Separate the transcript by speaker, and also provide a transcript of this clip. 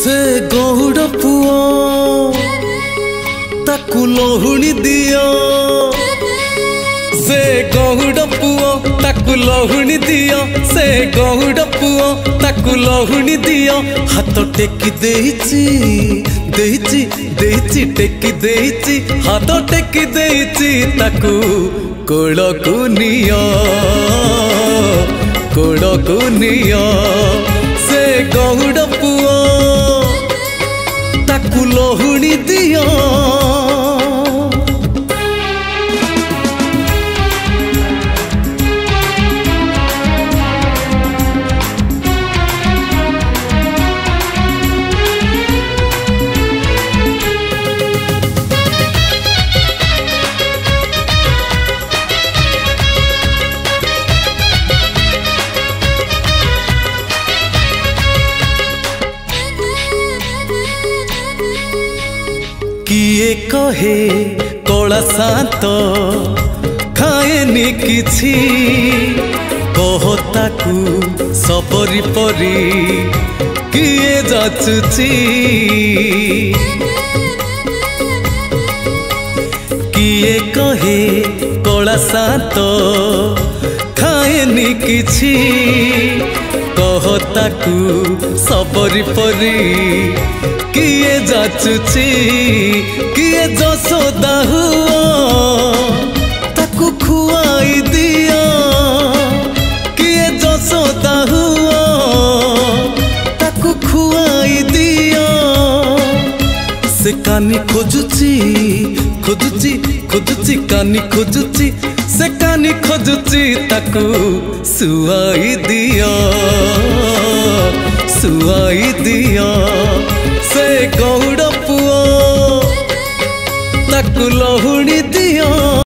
Speaker 1: से गहुड़ पुओ ताकू लहुणी दियो, से गहुड़ पुओ ताकू लहुणी दियो, से गहुड़ पुओ ताकू लहुणी दियो। हाथ टेकी देइची देइची देइची टेकी देइची, हाथ टेकी देइची ताकू कोड़कू नियो कोड़कू नियो। से गहुड़ पुओ ताकू लहुणी दियो। किए कहे कला शांत खाएनी किछि, कहताकू सबरी परी किए जाचुची। किए कहे कला शांत खाएनी किछि, कहताकू सबरी परी किए जाचुची। किए जसोदा हुआ ताकू खुआई दिया, किए जसोदा हुआ ताकू खुआई दिया। से कानी खोजुची खोजुची खोजुची कानी खोजुची, से कानी खोजुची ताकू सुआई दिया सुआई दिया। से गहुड़ पुओ ताकू लहुणी दियो।